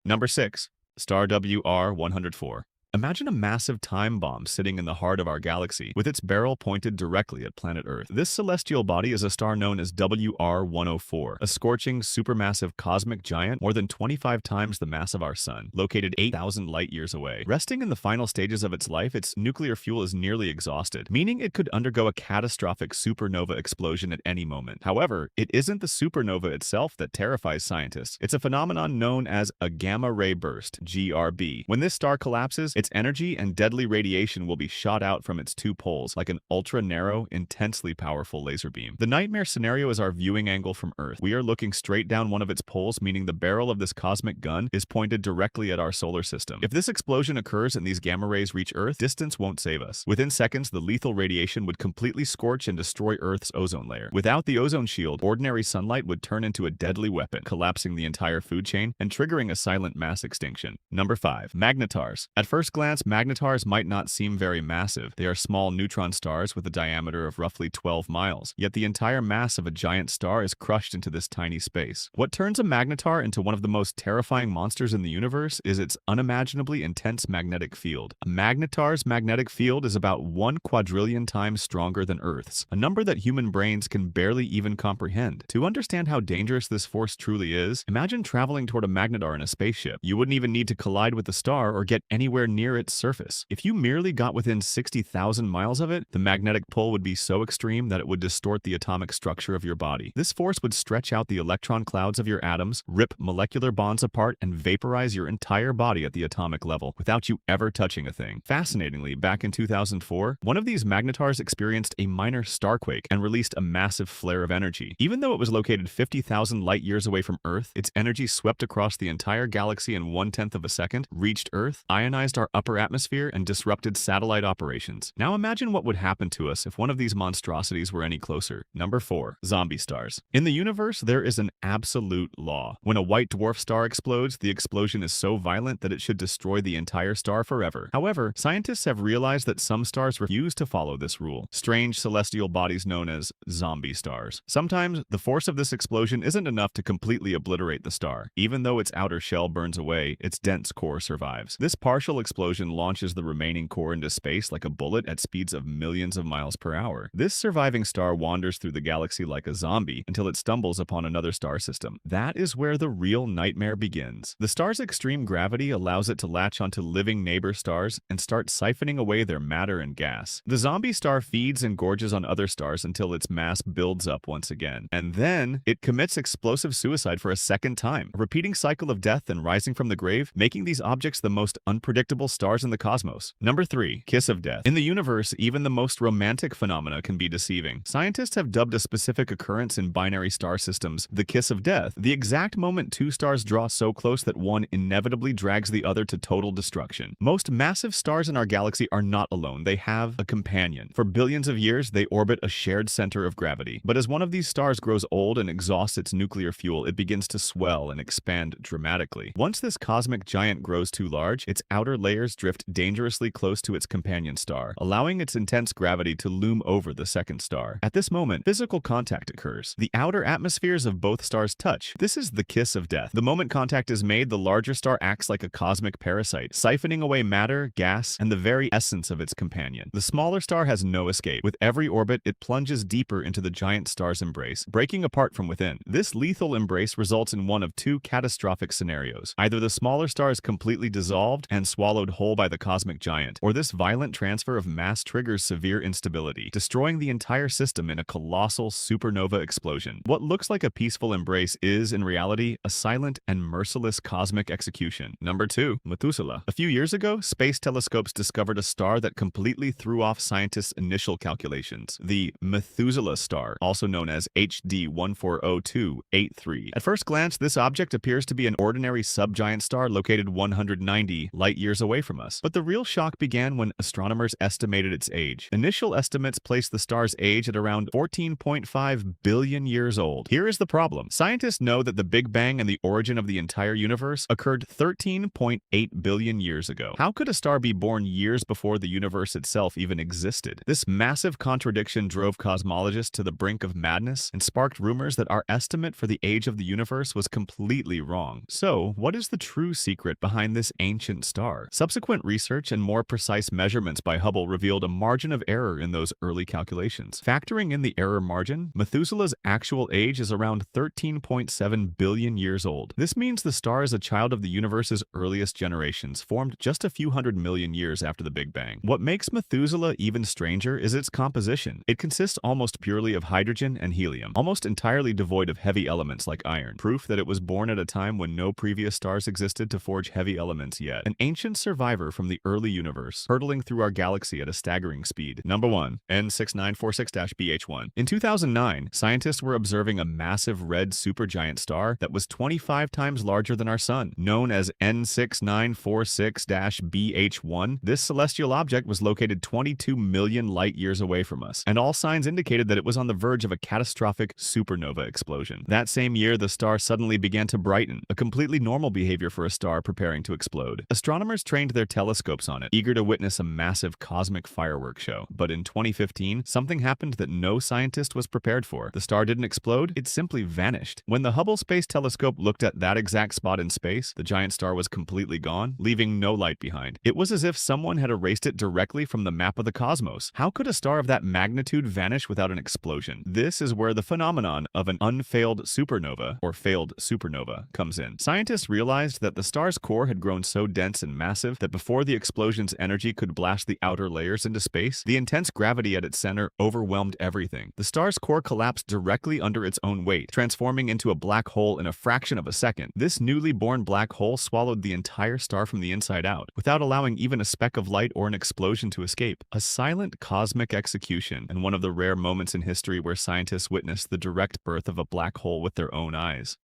Number 6. Star WR-104. Imagine a massive time bomb sitting in the heart of our galaxy, with its barrel pointed directly at planet Earth. This celestial body is a star known as WR-104, a scorching, supermassive cosmic giant more than 25 times the mass of our Sun, located 8,000 light-years away. Resting in the final stages of its life, its nuclear fuel is nearly exhausted, meaning it could undergo a catastrophic supernova explosion at any moment. However, it isn't the supernova itself that terrifies scientists. It's a phenomenon known as a gamma-ray burst, GRB. When this star collapses, its energy and deadly radiation will be shot out from its two poles like an ultra-narrow, intensely powerful laser beam. The nightmare scenario is our viewing angle from Earth. We are looking straight down one of its poles, meaning the barrel of this cosmic gun is pointed directly at our solar system. If this explosion occurs and these gamma rays reach Earth, distance won't save us. Within seconds, the lethal radiation would completely scorch and destroy Earth's ozone layer. Without the ozone shield, ordinary sunlight would turn into a deadly weapon, collapsing the entire food chain and triggering a silent mass extinction. Number 5. Magnetars. At first glance, magnetars might not seem very massive. They are small neutron stars with a diameter of roughly 12 miles, yet the entire mass of a giant star is crushed into this tiny space. What turns a magnetar into one of the most terrifying monsters in the universe is its unimaginably intense magnetic field. A magnetar's magnetic field is about 1 quadrillion times stronger than Earth's, a number that human brains can barely even comprehend. To understand how dangerous this force truly is, imagine traveling toward a magnetar in a spaceship. You wouldn't even need to collide with the star or get anywhere near its surface. If you merely got within 60,000 miles of it, the magnetic pull would be so extreme that it would distort the atomic structure of your body. This force would stretch out the electron clouds of your atoms, rip molecular bonds apart, and vaporize your entire body at the atomic level without you ever touching a thing. Fascinatingly, back in 2004, one of these magnetars experienced a minor starquake and released a massive flare of energy. Even though it was located 50,000 light-years away from Earth, its energy swept across the entire galaxy in 1/10 of a second, reached Earth, ionized our upper atmosphere, and disrupted satellite operations. Now imagine what would happen to us if one of these monstrosities were any closer. Number 4. Zombie stars. In the universe, there is an absolute law. When a white dwarf star explodes, the explosion is so violent that it should destroy the entire star forever. However, scientists have realized that some stars refuse to follow this rule. Strange celestial bodies known as zombie stars. Sometimes, the force of this explosion isn't enough to completely obliterate the star. Even though its outer shell burns away, its dense core survives. This partial explosion launches the remaining core into space like a bullet at speeds of millions of miles per hour. This surviving star wanders through the galaxy like a zombie until it stumbles upon another star system. That is where the real nightmare begins. The star's extreme gravity allows it to latch onto living neighbor stars and start siphoning away their matter and gas. The zombie star feeds and gorges on other stars until its mass builds up once again. And then, it commits explosive suicide for a second time, a repeating cycle of death and rising from the grave, making these objects the most unpredictable stars in the cosmos. Number 3. Kiss of death. In the universe, even the most romantic phenomena can be deceiving. Scientists have dubbed a specific occurrence in binary star systems the kiss of death, the exact moment two stars draw so close that one inevitably drags the other to total destruction. Most massive stars in our galaxy are not alone. They have a companion. For billions of years, they orbit a shared center of gravity. But as one of these stars grows old and exhausts its nuclear fuel, it begins to swell and expand dramatically. Once this cosmic giant grows too large, its outer layers drift dangerously close to its companion star, allowing its intense gravity to loom over the second star. At this moment, physical contact occurs. The outer atmospheres of both stars touch. This is the kiss of death. The moment contact is made, the larger star acts like a cosmic parasite, siphoning away matter, gas, and the very essence of its companion. The smaller star has no escape. With every orbit, it plunges deeper into the giant star's embrace, breaking apart from within. This lethal embrace results in one of two catastrophic scenarios. Either the smaller star is completely dissolved and swallowed whole by the cosmic giant, or this violent transfer of mass triggers severe instability, destroying the entire system in a colossal supernova explosion. What looks like a peaceful embrace is, in reality, a silent and merciless cosmic execution. Number 2. Methuselah. A few years ago, space telescopes discovered a star that completely threw off scientists' initial calculations. The Methuselah star, also known as HD 140283. At first glance, this object appears to be an ordinary subgiant star located 190 light-years away away from us. But the real shock began when astronomers estimated its age. Initial estimates placed the star's age at around 14.5 billion years old. Here is the problem. Scientists know that the Big Bang and the origin of the entire universe occurred 13.8 billion years ago. How could a star be born years before the universe itself even existed? This massive contradiction drove cosmologists to the brink of madness and sparked rumors that our estimate for the age of the universe was completely wrong. So, what is the true secret behind this ancient star? Subsequent research and more precise measurements by Hubble revealed a margin of error in those early calculations. Factoring in the error margin, Methuselah's actual age is around 13.7 billion years old. This means the star is a child of the universe's earliest generations, formed just a few hundred million years after the Big Bang. What makes Methuselah even stranger is its composition. It consists almost purely of hydrogen and helium, almost entirely devoid of heavy elements like iron, proof that it was born at a time when no previous stars existed to forge heavy elements yet. An ancient survivor from the early universe, hurtling through our galaxy at a staggering speed. Number 1. N6946-BH1. In 2009, scientists were observing a massive red supergiant star that was 25 times larger than our Sun. Known as N6946-BH1, this celestial object was located 22 million light-years away from us, and all signs indicated that it was on the verge of a catastrophic supernova explosion. That same year, the star suddenly began to brighten, a completely normal behavior for a star preparing to explode. Astronomers trained their telescopes on it, eager to witness a massive cosmic fireworks show. But in 2015, something happened that no scientist was prepared for. The star didn't explode, it simply vanished. When the Hubble Space Telescope looked at that exact spot in space, the giant star was completely gone, leaving no light behind. It was as if someone had erased it directly from the map of the cosmos. How could a star of that magnitude vanish without an explosion? This is where the phenomenon of an unfailed supernova, or failed supernova, comes in. Scientists realized that the star's core had grown so dense and massive that before the explosion's energy could blast the outer layers into space, the intense gravity at its center overwhelmed everything. The star's core collapsed directly under its own weight, transforming into a black hole in a fraction of a second. This newly born black hole swallowed the entire star from the inside out, without allowing even a speck of light or an explosion to escape. A silent cosmic execution, and one of the rare moments in history where scientists witnessed the direct birth of a black hole with their own eyes.